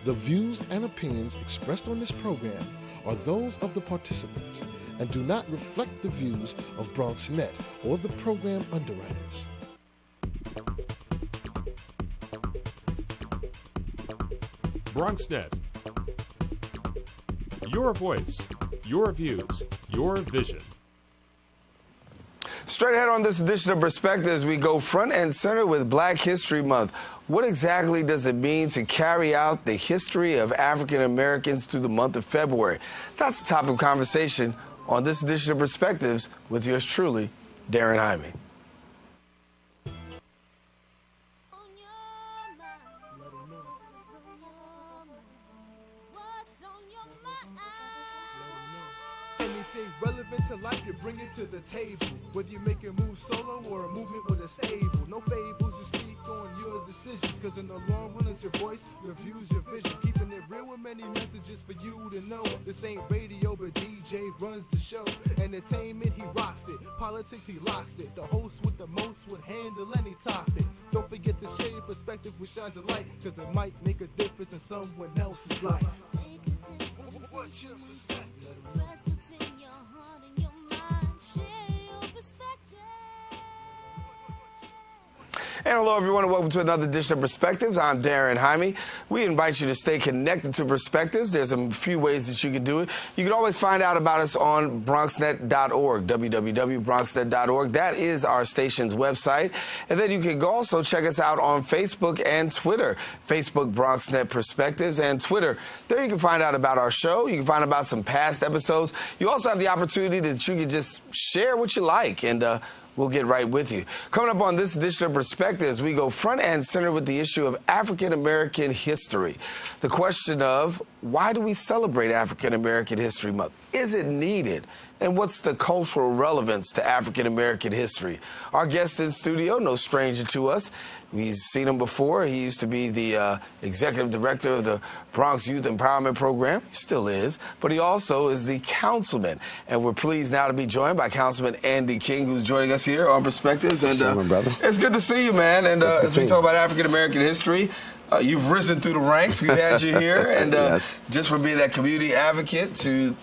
The views and opinions expressed on this program are those of the participants and do not reflect the views of BronxNet or the program underwriters. BronxNet. Your voice, your views, your vision. Straight ahead on this edition of Perspectives, we go front and center with Black History Month. What exactly does it mean to carry out the history of African Americans through the month of February? That's the topic of conversation on this edition of Perspectives with yours truly, Darren Jaime. Relevant to life, you bring it to the table. Whether you make a move solo or a movement with a stable. No fables, you speak on your decisions. Cause in the long run, it's your voice, your views, your vision. Keeping it real with many messages for you to know. This ain't radio, but DJ runs the show. Entertainment, he rocks it. Politics, he locks it. The host with the most would handle any topic. Don't forget to share your perspective which shines a light. Cause it might make a difference in someone else's life. What's your perspective? And hello, everyone, and welcome to another edition of Perspectives. I'm Darren Jaime. We invite you to stay connected to Perspectives. There's a few ways that you can do it. You can always find out about us on bronxnet.org, www.bronxnet.org. That is our station's website. And then you can also check us out on Facebook and Twitter, Facebook BronxNet Perspectives, and Twitter. There you can find out about our show. You can find out about some past episodes. You also have the opportunity that you can just share what you like, and we'll get right with you. Coming up on this edition of Perspectives, we go front and center with the issue of African American history. The question of, why do we celebrate African American History Month? Is it needed? And what's the cultural relevance to African American history? Our guest in studio, no stranger to us. We've seen him before. He used to be the executive director of the Bronx Youth Empowerment Program. He still is. But he also is the councilman. And we're pleased now to be joined by Councilman Andy King, who's joining us here on Perspectives. And brother. It's good to see you, man. And as we talk about African American history, you've risen through the ranks. We've had you here, and yes. Just for being that community advocate to,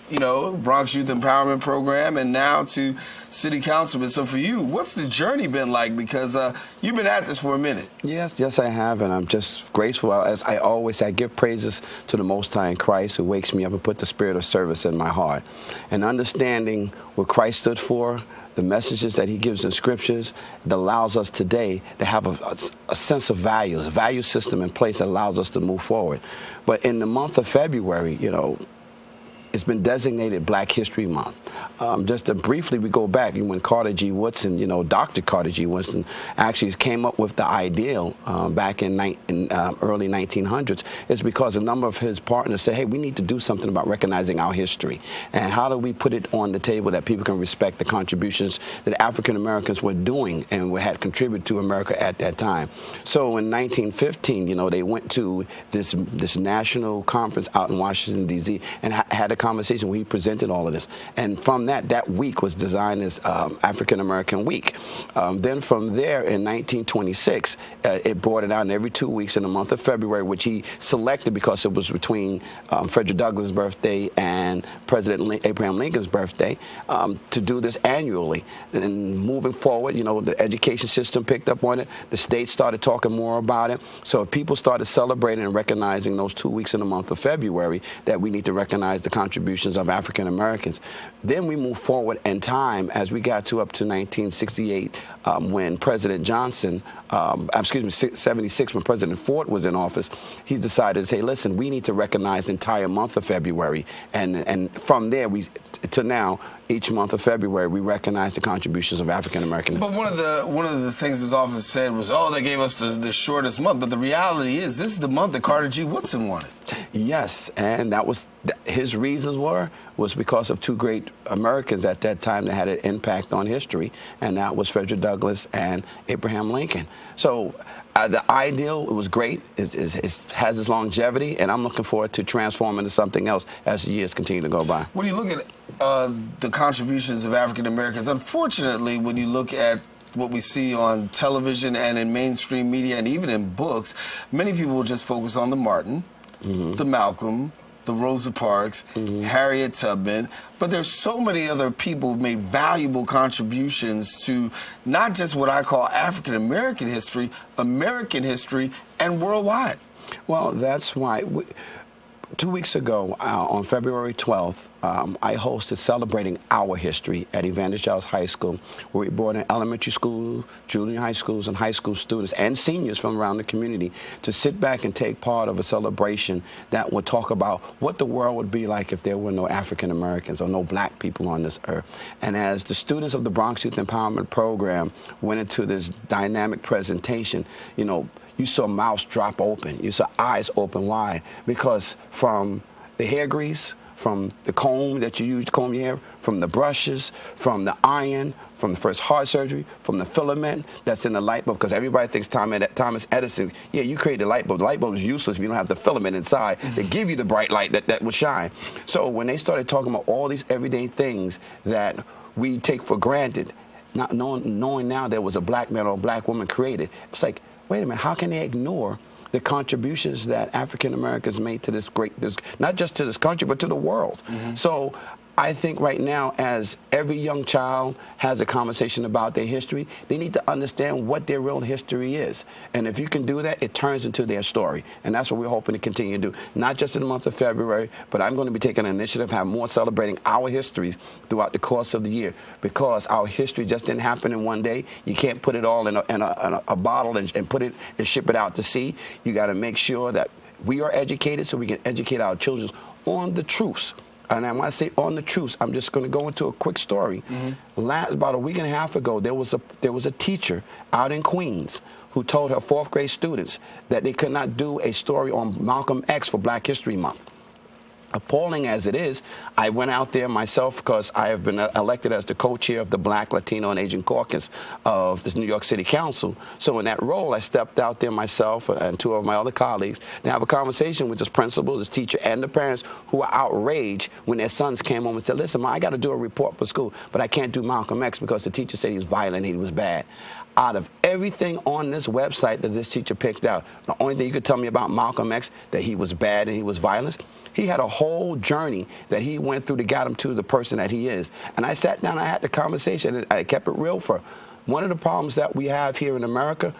Bronx Youth Empowerment Program, and now to City Councilman. So for you, what's the journey been like? Because you've been at this for a minute. Yes, I have, and I'm just grateful. As I always say, I give praises to the Most High in Christ, who wakes me up and put the spirit of service in my heart. And understanding what Christ stood for, the messages that he gives in scriptures, that allows us today to have a sense of values, a value system in place that allows us to move forward. But in the month of February, it's been designated Black History Month. Just to briefly, we go back when Carter G. Woodson, Dr. Carter G. Woodson actually came up with the ideal back in early 1900s. It's because a number of his partners said, hey, we need to do something about recognizing our history. And how do we put it on the table that people can respect the contributions that African Americans were doing and had contributed to America at that time. So in 1915, they went to this national conference out in Washington, D.C. and had a conversation where he presented all of this. And from that week was designed as African American Week. Then from there in 1926, it brought it out, and every 2 weeks in the month of February, which he selected because it was between Frederick Douglass' birthday and President Abraham Lincoln's birthday, to do this annually. And moving forward, the education system picked up on it. The state started talking more about it. So people started celebrating and recognizing those 2 weeks in the month of February that we need to recognize the contributions of African Americans. Then we moved forward in time as we got up to 1968 when President Johnson, 76 when President Ford was in office. He decided to say, listen, we need to recognize the entire month of February. And from there, to now, each month of February, we recognize the contributions of African Americans. But one of the things that was often said was, they gave us the shortest month. But the reality is, this is the month that Carter G. Woodson wanted. Yes, and that was his reasons was because of two great Americans at that time that had an impact on history, and that was Frederick Douglass and Abraham Lincoln. So the ideal, it was great. It has its longevity, and I'm looking forward to transforming into something else as the years continue to go by. When you look at the contributions of African Americans, unfortunately, when you look at what we see on television and in mainstream media and even in books, many people will just focus on the Martin. the Malcolm, the Rosa Parks, Harriet Tubman, but there's so many other people who've made valuable contributions to not just what I call African American history, and worldwide. Well, that's why 2 weeks ago, on February 12th, I hosted Celebrating Our History at Evangelist High School, where we brought in elementary school, junior high schools, and high school students and seniors from around the community to sit back and take part of a celebration that would talk about what the world would be like if there were no African Americans or no black people on this earth. And as the students of the Bronx Youth Empowerment Program went into this dynamic presentation, you saw mouths drop open. You saw eyes open wide, because from the hair grease, from the comb that you use to comb your hair, from the brushes, from the iron, from the first heart surgery, from the filament that's in the light bulb, because everybody thinks Thomas Edison, yeah, you created the light bulb. The light bulb is useless if you don't have the filament inside to give you the bright light that will shine. So when they started talking about all these everyday things that we take for granted, not knowing now there was a black man or a black woman created, it's like, wait a minute, how can they ignore the contributions that African Americans made to this not just to this country, but to the world? So I think right now, as every young child has a conversation about their history, they need to understand what their real history is. And if you can do that, it turns into their story. And that's what we're hoping to continue to do, not just in the month of February, but I'm going to be taking an initiative, have more celebrating our histories throughout the course of the year, because our history just didn't happen in one day. You can't put it all in a bottle and put it and ship it out to sea. You got to make sure that we are educated so we can educate our children on the truths. And when I say on the truths, I'm just going to go into a quick story. About a week and a half ago, there was a teacher out in Queens who told her fourth grade students that they could not do a story on Malcolm X for Black History Month. Appalling as it is, I went out there myself because I have been elected as the co-chair of the Black, Latino, and Asian Caucus of this New York City Council. So in that role, I stepped out there myself and two of my other colleagues to have a conversation with this principal, this teacher, and the parents who were outraged when their sons came home and said, listen, Ma, I got to do a report for school, but I can't do Malcolm X because the teacher said he was violent, he was bad. Out of everything on this website that this teacher picked out, the only thing you could tell me about Malcolm X, that he was bad and he was violent, he had a whole journey that he went through to get him to the person that he is. And I sat down, I had the conversation, and I kept it real for her. One of the problems that we have here in America,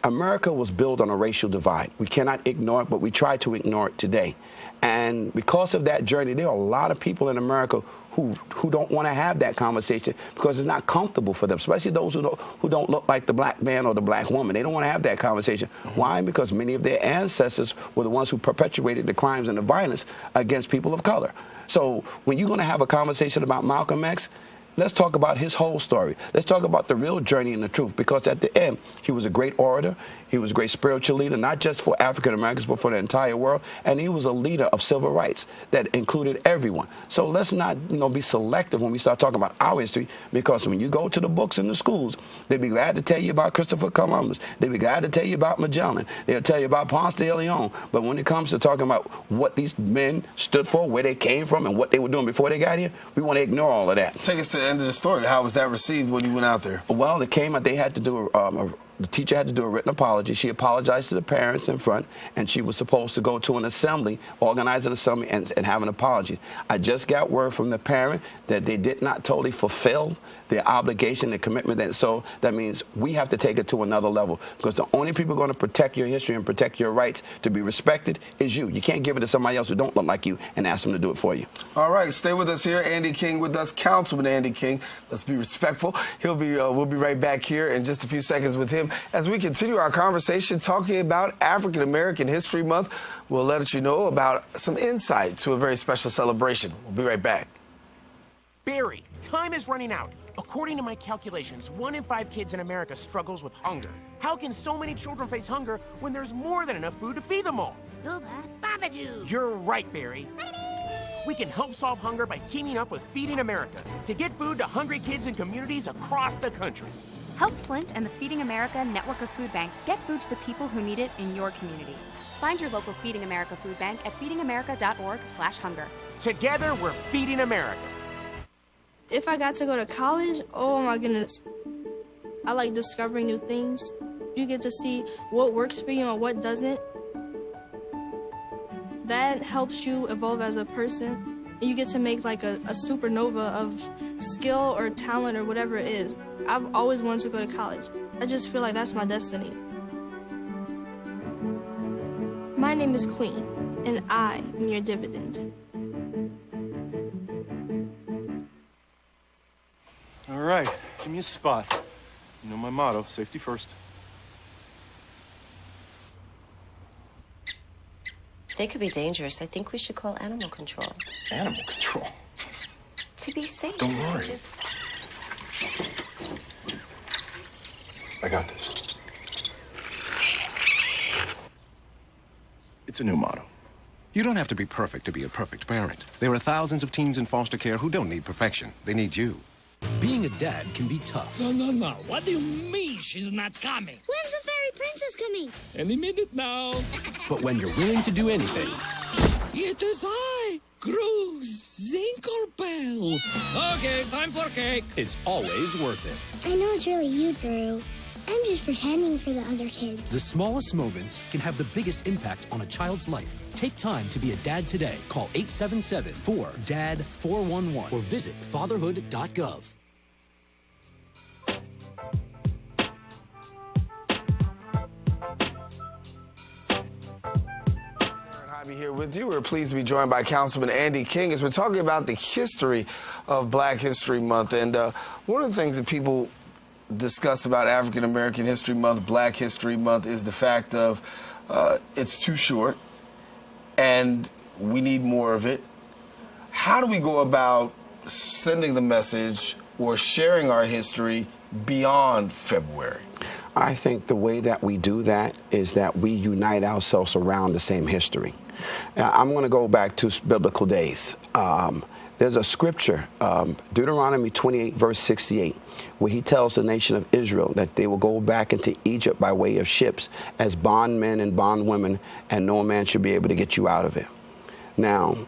America was built on a racial divide. We cannot ignore it, but we try to ignore it today. And because of that journey, there are a lot of people in America who don't want to have that conversation because it's not comfortable for them, especially those who don't look like the black man or the black woman. They don't want to have that conversation. Why? Because many of their ancestors were the ones who perpetuated the crimes and the violence against people of color. So when you're going to have a conversation about Malcolm X, let's talk about his whole story. Let's talk about the real journey and the truth, because at the end, he was a great orator. He was a great spiritual leader, not just for African Americans, but for the entire world. And he was a leader of civil rights that included everyone. So let's not, be selective when we start talking about our history, because when you go to the books in the schools, they'll be glad to tell you about Christopher Columbus. They'll be glad to tell you about Magellan. They'll tell you about Ponce de Leon. But when it comes to talking about what these men stood for, where they came from, and what they were doing before they got here, we want to ignore all of that. Take us to the end of the story. How was that received when you went out there? Well, they had to do the teacher had to do a written apology. She apologized to the parents in front, and she was supposed to go to an assembly, organize an assembly, and have an apology. I just got word from the parent that they did not totally fulfill their obligation, their commitment. And so that means we have to take it to another level, because the only people going to protect your history and protect your rights to be respected is you. You can't give it to somebody else who don't look like you and ask them to do it for you. All right, stay with us here. Andy King with us, Councilman Andy King. Let's be respectful. We'll be right back here in just a few seconds with him as we continue our conversation talking about African American History Month. We'll let you know about some insight to a very special celebration. We'll be right back. Barry, time is running out. According to my calculations, 1 in 5 kids in America struggles with hunger. How can so many children face hunger when there's more than enough food to feed them all? You're right, Barry. We can help solve hunger by teaming up with Feeding America to get food to hungry kids in communities across the country. Help Flint and the Feeding America network of food banks get food to the people who need it in your community. Find your local Feeding America food bank at feedingamerica.org/hunger. Together, we're Feeding America. If I got to go to college, oh my goodness, I like discovering new things. You get to see what works for you and what doesn't. that helps you evolve as a person. You get to make like a supernova of skill or talent or whatever it is. I've always wanted to go to college. I just feel like that's my destiny. My name is Queen, and I am your dividend. All right, give me a spot. You know my motto, safety first. They could be dangerous. I think we should call animal control. Animal control? To be safe. Don't worry. Just... I got this. It's a new motto. You don't have to be perfect to be a perfect parent. There are thousands of teens in foster care who don't need perfection. They need you. Being a dad can be tough. No. What do you mean she's not coming? When's the fairy princess coming? Any minute now. But when you're willing to do anything... It is I, Cruz Zinkerbell. Okay, time for cake. It's always worth it. I know it's really you, Drew. I'm just pretending for the other kids. The smallest moments can have the biggest impact on a child's life. Take time to be a dad today. Call 877-4DAD-411 or visit fatherhood.gov. Here with you. We're pleased to be joined by Councilman Andy King as we're talking about the history of Black History Month. And one of the things that people discuss about African American History Month, Black History Month, is the fact of it's too short and we need more of it. How do we go about sending the message or sharing our history beyond February? I think the way that we do that is that we unite ourselves around the same history. I'm going to go back to biblical days. There's a scripture, Deuteronomy 28, verse 68, where he tells the nation of Israel that they will go back into Egypt by way of ships as bondmen and bondwomen, and no man should be able to get you out of it. Now,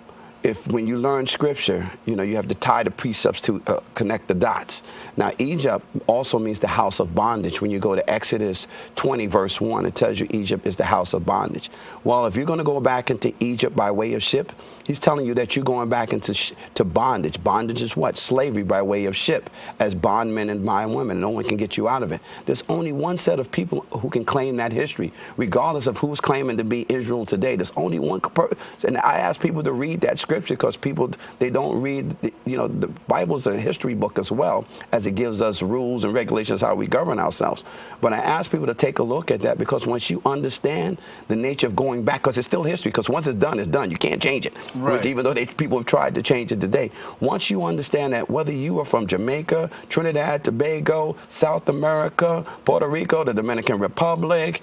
when you learn scripture, you have to tie the precepts to connect the dots. Now, Egypt also means the house of bondage. When you go to Exodus 20, verse 1, it tells you Egypt is the house of bondage. Well, if you're going to go back into Egypt by way of ship, he's telling you that you're going back into to bondage. Bondage is what? Slavery by way of ship as bondmen and bondwomen. No one can get you out of it. There's only one set of people who can claim that history, regardless of who's claiming to be Israel today. There's only one person. And I ask people to read that scripture because people, they don't read, the Bible's a history book as well, as it gives us rules and regulations how we govern ourselves. But I ask people to take a look at that because once you understand the nature of going back, because it's still history, because once it's done, it's done. You can't change it. Right. Even though people have tried to change it today. Once you understand that whether you are from Jamaica, Trinidad, Tobago, South America, Puerto Rico, the Dominican Republic,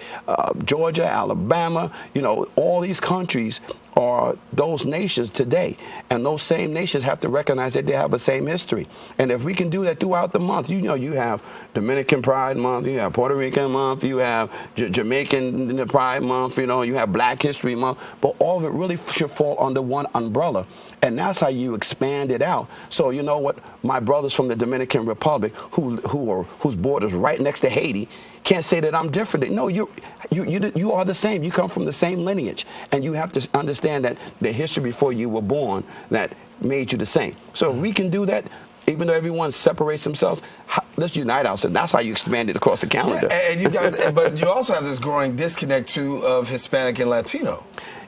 Georgia, Alabama, all these countries are those nations today. And those same nations have to recognize that they have the same history. And if we can do that throughout the month, you have Dominican Pride Month, you have Puerto Rican Month, you have Jamaican Pride Month, you have Black History Month, but all of it really should fall under one umbrella. And that's how you expand it out. So you know what? My brothers from the Dominican Republic, whose borders right next to Haiti, can't say that I'm different. No, you are the same. You come from the same lineage, and you have to understand that the history before you were born that made you the same. So if we can do that, even though everyone separates themselves, let's unite ourselves. That's how you expand it across the calendar. Yeah, and you got, but you also have this growing disconnect too of Hispanic and Latino.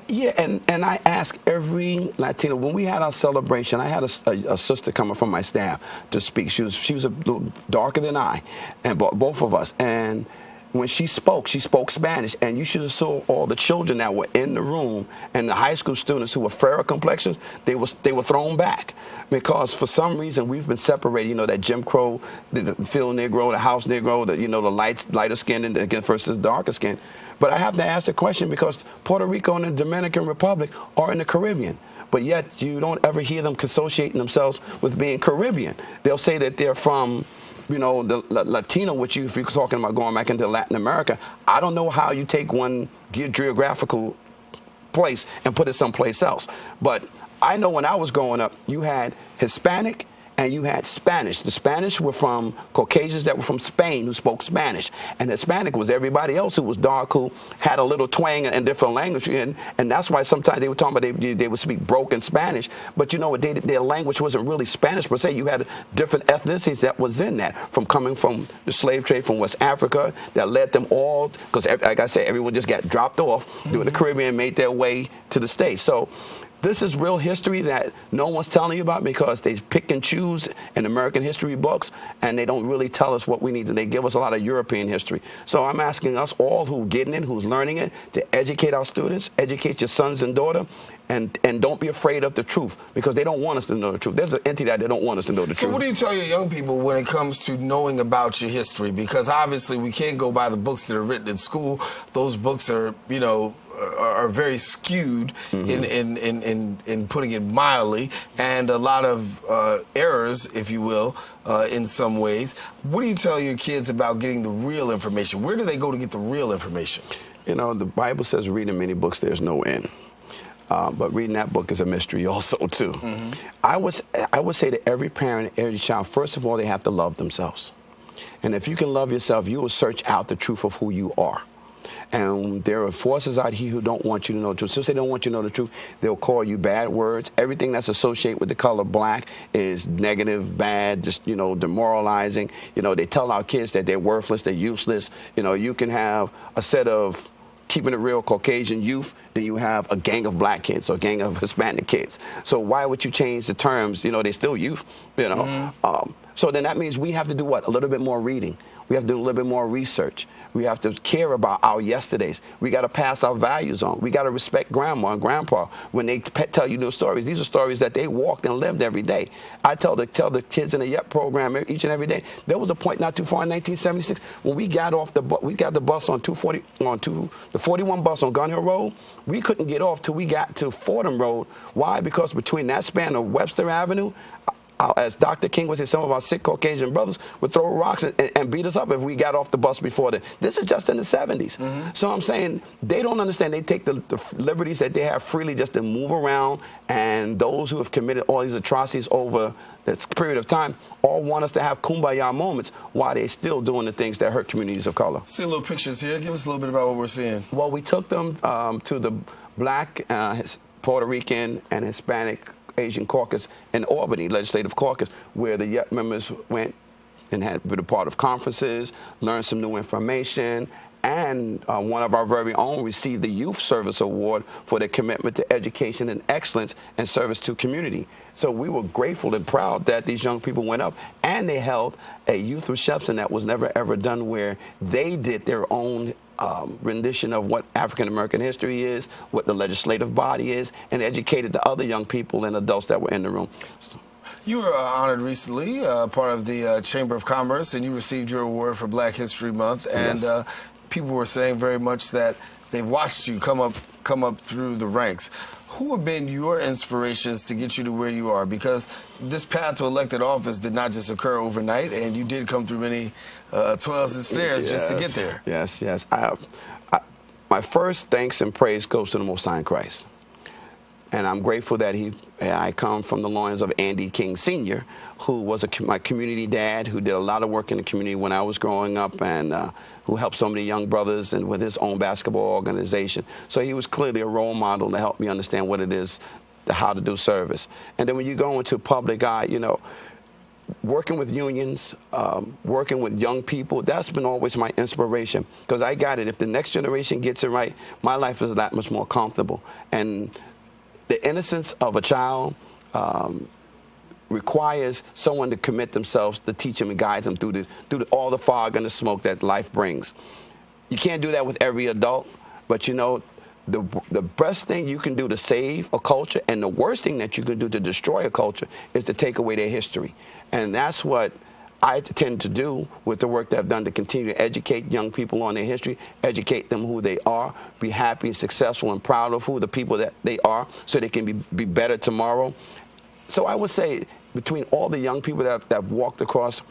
Yeah, and I ask every Latino, when we had our celebration, I had a sister coming from my staff to speak. She was a little darker than I, and both of us. And when she spoke Spanish, and you should have saw all the children that were in the room and the high school students who were fairer complexions, they were thrown back because for some reason we've been separated. That Jim Crow, the field Negro, the house Negro, the lighter skin versus darker skin. But I have to ask the question because Puerto Rico and the Dominican Republic are in the Caribbean. But yet you don't ever hear them associating themselves with being Caribbean. They'll say that they're from, the Latino, which if you're talking about going back into Latin America, I don't know how you take one geographical place and put it someplace else. But I know when I was growing up, you had Hispanic and you had Spanish. The Spanish were from Caucasians that were from Spain who spoke Spanish. And Hispanic was everybody else who was dark, who had a little twang and different language. And that's why sometimes they were talking about they would speak broken Spanish. But you know, their language wasn't really Spanish per se. You had different ethnicities that was in that, from coming from the slave trade from West Africa that led them all, because like I said, everyone just got dropped off during the Caribbean and made their way to the States. So this is real history that no one's telling you about, because they pick and choose in American history books, and they don't really tell us what we need to. They give us a lot of European history. So I'm asking us all who getting it, who's learning it, to educate our students, educate your sons and daughter, and don't be afraid of the truth, because they don't want us to know the truth. There's an entity that they don't want us to know the truth. So what do you tell your young people when it comes to knowing about your history? Because obviously we can't go by the books that are written in school. Those books are, you know, are very skewed in putting it mildly, and a lot of errors, if you will, in some ways. What do you tell your kids about getting the real information? Where do they go to get the real information? You know, the Bible says reading many books, there's no end. But reading that book is a mystery also, too. I would say to every parent, every child, first of all, they have to love themselves. And if you can love yourself, you will search out the truth of who you are. And there are forces out here who don't want you to know the truth. Since they don't want you to know the truth, they'll call you bad words. Everything that's associated with the color black is negative, bad, just, you know, demoralizing. You know, they tell our kids that they're worthless, they're useless. You know, you can have a set of keeping it real Caucasian youth, then you have a gang of black kids or a gang of Hispanic kids. So why would you change the terms? You know, they're still youth, you know. So then that means we have to do what? A little bit more reading. We have to do a little bit more research. We have to care about our yesterdays. We got to pass our values on. We got to respect grandma and grandpa when they tell you those stories. These are stories that they walked and lived every day. I tell the kids in the YEP program each and every day. There was a point not too far in 1976 when we got off the bus. We got the bus on the 41 bus on Gun Hill Road. We couldn't get off till we got to Fordham Road. Why? Because between that span of Webster Avenue, as Dr. King would say, some of our sick Caucasian brothers would throw rocks and beat us up if we got off the bus before then. This is just in the 70s. So I'm saying they don't understand. They take the liberties that they have freely just to move around, and those who have committed all these atrocities over this period of time all want us to have kumbaya moments while they're still doing the things that hurt communities of color. See a little pictures here. Give us a little bit about what we're seeing. Well, we took them to the Black, Puerto Rican, and Hispanic Asian caucus in Albany, legislative caucus, where the YEP members went and had been a part of conferences, learned some new information, and one of our very own received the Youth Service Award for their commitment to education and excellence and service to community. So we were grateful and proud that these young people went up, and they held a youth reception that was never ever done, where they did their own rendition of what African American history is, what the legislative body is, and educated the other young people and adults that were in the room. You were honored recently, part of the Chamber of Commerce, and you received your award for Black History Month. And Yes. People were saying very much that they've watched you come up through the ranks. Who have been your inspirations to get you to where you are? Because this path to elected office did not just occur overnight, and you did come through many toils and snares just to get there. Yes, yes. My first thanks and praise goes to the Most High in Christ. And I'm grateful that I come from the loins of Andy King Sr., who was my community dad, who did a lot of work in the community when I was growing up, and who helped so many young brothers and with his own basketball organization. So he was clearly a role model to help me understand what it is, how to do service. And then when you go into public eye, you know, working with unions, working with young people, that's been always my inspiration, because I got it. If the next generation gets it right, my life is that much more comfortable. And the innocence of a child requires someone to commit themselves to teach them and guide them through all the fog and the smoke that life brings. You can't do that with every adult, but you know, the best thing you can do to save a culture, and the worst thing that you can do to destroy a culture, is to take away their history. And that's what I tend to do with the work that I've done, to continue to educate young people on their history, educate them who they are, be happy and successful and proud of who the people that they are, so they can be better tomorrow. So I would say, between all the young people that I've walked across,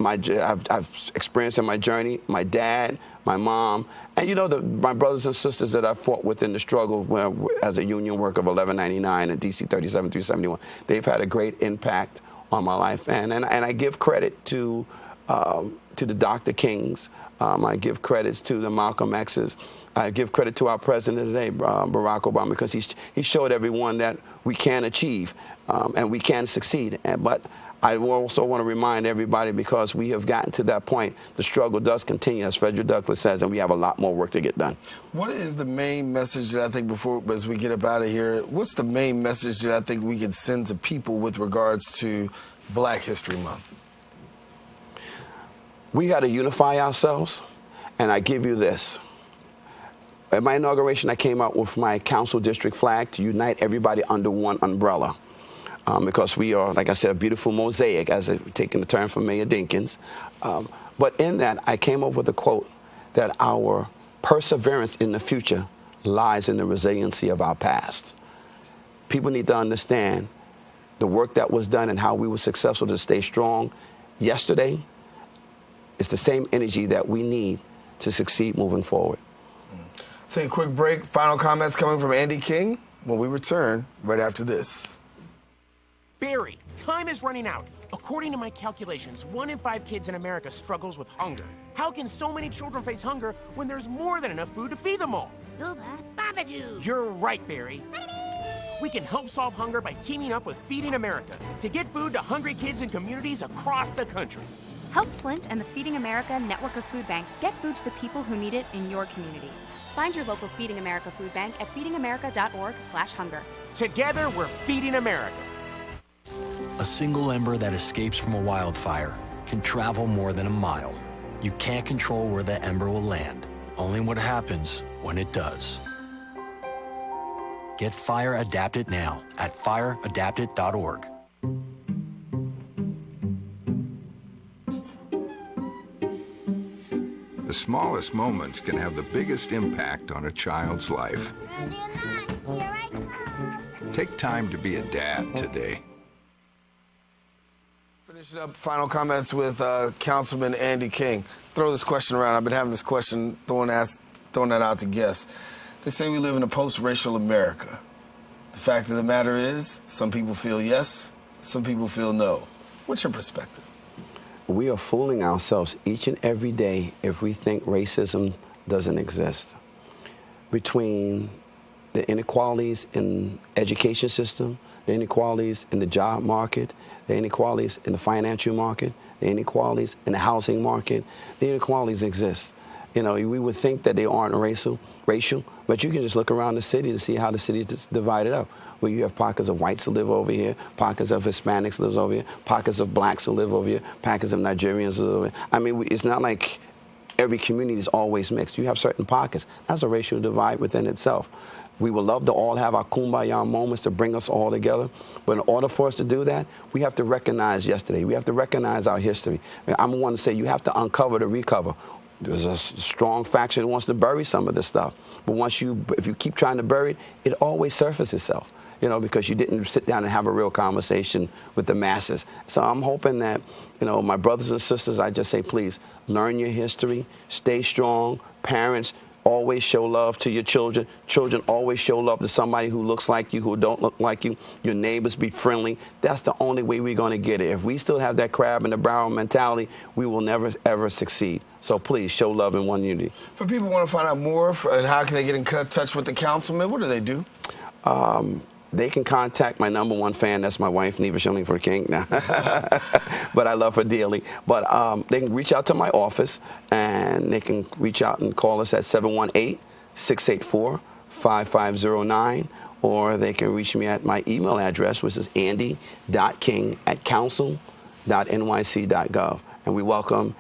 I've experienced in my journey, my dad, my mom, and you know, my brothers and sisters that I fought with in the struggle as a union worker of 1199 and DC 37-371, they've had a great impact on my life. And I give credit to the Dr. Kings. I give credits to the Malcolm X's. I give credit to our president today, Barack Obama, because he showed everyone that we can achieve and we can succeed. But I also want to remind everybody, because we have gotten to that point, the struggle does continue, as Frederick Douglass says, and we have a lot more work to get done. What is the main message that I think, as we get up out of here, what's the main message that I think we can send to people with regards to Black History Month? We got to unify ourselves, and I give you this. At my inauguration, I came out with my council district flag to unite everybody under one umbrella. Because we are, like I said, a beautiful mosaic, as taking the term from Mayor Dinkins. But in that, I came up with a quote that our perseverance in the future lies in the resiliency of our past. People need to understand the work that was done and how we were successful to stay strong yesterday. It's the same energy that we need to succeed moving forward. Take a quick break. Final comments coming from Andy King when we return right after this. Barry, time is running out. According to my calculations, 1 in 5 kids in America struggles with hunger. How can so many children face hunger when there's more than enough food to feed them all? You're right, Barry. We can help solve hunger by teaming up with Feeding America to get food to hungry kids in communities across the country. Help Flint and the Feeding America network of food banks get food to the people who need it in your community. Find your local Feeding America food bank at feedingamerica.org/hunger. Together, we're Feeding America. A single ember that escapes from a wildfire can travel more than a mile. You can't control where that ember will land, only what happens when it does. Get Fire Adapted now at fireadapted.org. The smallest moments can have the biggest impact on a child's life. Take time to be a dad today. Finishing up, final comments with Councilman Andy King. Throw this question around. I've been having this question, throwing that out to guests. They say we live in a post-racial America. The fact of the matter is, some people feel yes, some people feel no. What's your perspective? We are fooling ourselves each and every day if we think racism doesn't exist. Between the inequalities in the education system, the inequalities in the job market, the inequalities in the financial market, the inequalities in the housing market, the inequalities exist. You know, we would think that they aren't racial, but you can just look around the city to see how the city is divided up. Where you have pockets of whites who live over here, pockets of Hispanics live over here, pockets of blacks who live over here, pockets of Nigerians who live over here. I mean, it's not like every community is always mixed. You have certain pockets. That's a racial divide within itself. We would love to all have our kumbaya moments to bring us all together. But in order for us to do that, we have to recognize yesterday. We have to recognize our history. I'm one to say you have to uncover to recover. There's a strong faction that wants to bury some of this stuff. But if you keep trying to bury it, it always surfaces itself. You know, because you didn't sit down and have a real conversation with the masses. So I'm hoping that, you know, my brothers and sisters, I just say, please, learn your history, stay strong. Parents, always show love to your children. Children, always show love to somebody who looks like you, who don't look like you. Your neighbors, be friendly. That's the only way we're going to get it. If we still have that crab in the barrel mentality, we will never, ever succeed. So please, show love and one unity. For people who want to find out more, and how can they get in touch with the councilman, what do they do? They can contact my number one fan. That's my wife, Neva Shillingford King. But I love her dearly. But they can reach out to my office, and they can reach out and call us at 718-684-5509, or they can reach me at my email address, which is andy.king@council.nyc.gov. And we welcome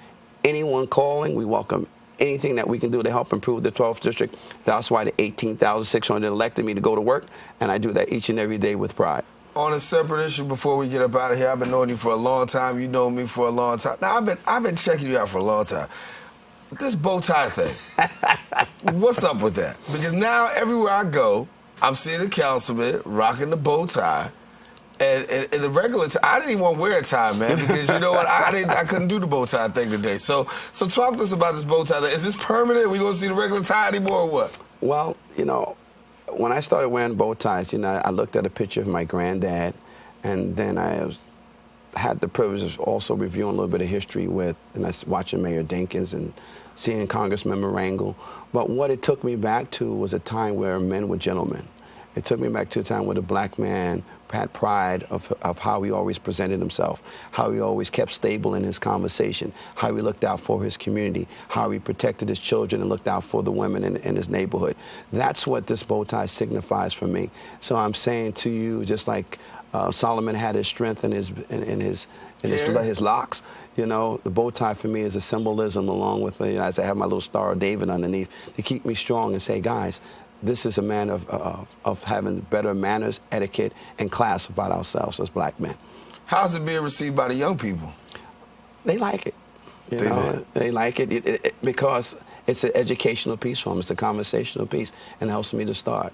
anyone calling. We welcome anything that we can do to help improve the 12th district. That's why the 18,600 elected me to go to work, and I do that each and every day with pride. On a separate issue, before we get up out of here, I've been knowing you for a long time. You know me for a long time. Now, I've been checking you out for a long time. This bow tie thing, what's up with that? Because now everywhere I go, I'm seeing the councilman rocking the bow tie. And the regular tie, I didn't even want to wear a tie, man, because you know what? I couldn't do the bow tie thing today. So talk to us about this bow tie thing. Is this permanent? Are we going to see the regular tie anymore or what? Well, you know, when I started wearing bow ties, you know, I looked at a picture of my granddad, and then I had the privilege of also reviewing a little bit of history with, and I was watching Mayor Dinkins and seeing Congressman Marangel. But what it took me back to was a time where men were gentlemen. It took me back to a time where the black man had pride of how he always presented himself, how he always kept stable in his conversation, how he looked out for his community, how he protected his children and looked out for the women in his neighborhood. That's what this bow tie signifies for me. So I'm saying to you, just like Solomon had his strength in his locks, you know, the bow tie for me is a symbolism, along with, as I have my little Star of David underneath, to keep me strong and say, guys, this is a man of having better manners, etiquette, and class about ourselves as black men. How's it being received by the young people? They like it. They like it because it's an educational piece for them. It's a conversational piece, and it helps me to start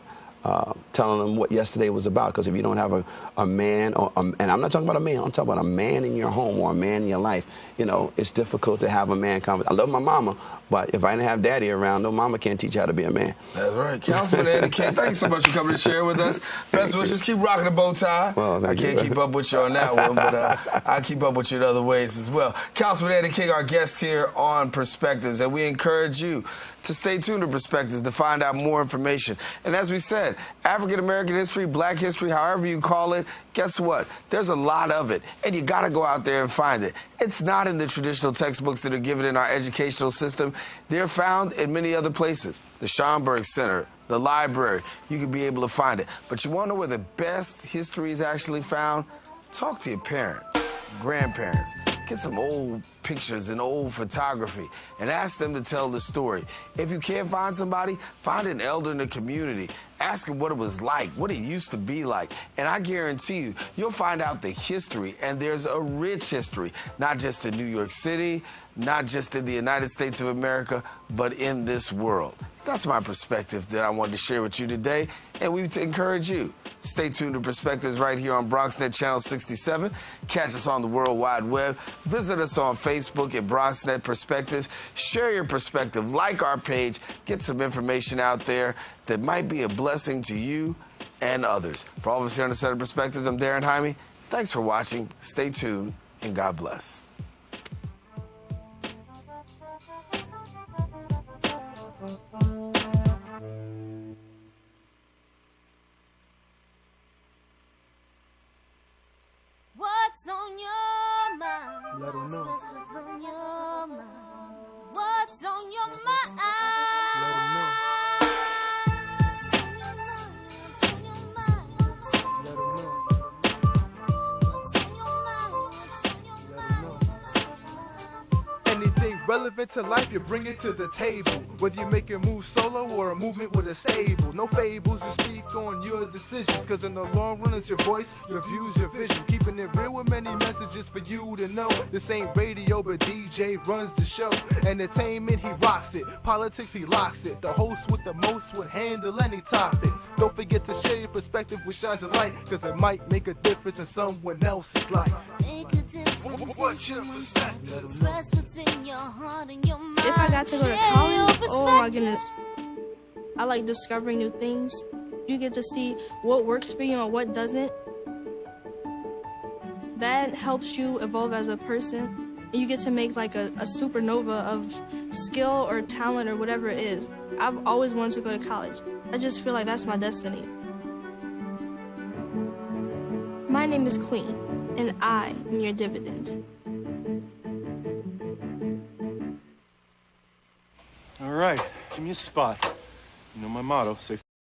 telling them what yesterday was about. Because if you don't have a man, and I'm not talking about a man, I'm talking about a man in your home or a man in your life, you know, it's difficult to have a man conversation. I love my mama, but if I didn't have daddy around, no mama can't teach you how to be a man. That's right. Councilman Eddie King, thanks so much for coming to share with us. Best wishes. Keep rocking the bow tie. Well, I can't keep up with you on that one, but I'll keep up with you in other ways as well. Councilman Eddie King, our guest here on Perspectives, and we encourage you to stay tuned to Perspectives to find out more information. And as we said, African-American history, black history, however you call it, guess what? There's a lot of it, and you got to go out there and find it. It's not in the traditional textbooks that are given in our educational system. They're found in many other places. The Schomburg Center, the library, you can be able to find it. But you want to know where the best history is actually found? Talk to your parents, grandparents. Get some old pictures and old photography and ask them to tell the story. If you can't find somebody, find an elder in the community. Ask them what it was like, what it used to be like. And I guarantee you, you'll find out the history, and there's a rich history, not just in New York City, not just in the United States of America, but in this world. That's my perspective that I wanted to share with you today, and we encourage you. Stay tuned to Perspectives right here on BronxNet Channel 67. Catch us on the World Wide Web. Visit us on Facebook at BronxNet Perspectives. Share your perspective, like our page, get some information out there that might be a blessing to you and others. For all of us here on the Set of Perspectives, I'm Darren Jaime. Thanks for watching. Stay tuned, and God bless. What's on your mind? Let 'em know. What's on your mind? What's on your mind? Let 'em know. What's on your mind? What's on your mind? Let 'em know. What's on your mind? What's on your mind? Anything relevant to life, you bring it to the table. Whether you make a move solo or a movement with a stable. No fables, you speak on your decisions. Cause in the long run, it's your voice, your views, your vision. Keeping it real with many messages for you to know. This ain't radio, but DJ runs the show. Entertainment, he rocks it. Politics, he locks it. The host with the most would handle any topic. Don't forget to share your perspective which shines a light. Cause it might make a difference in someone else's life. Make a difference. What's your perspective? Express what's in your heart and your mind. If I got to go to Share college, your oh my goodness. I like discovering new things. You get to see what works for you and what doesn't. That helps you evolve as a person. You get to make like a supernova of skill or talent or whatever it is. I've always wanted to go to college. I just feel like that's my destiny. My name is Queen, and I am your dividend. All right, give me a spot. You know my motto, safety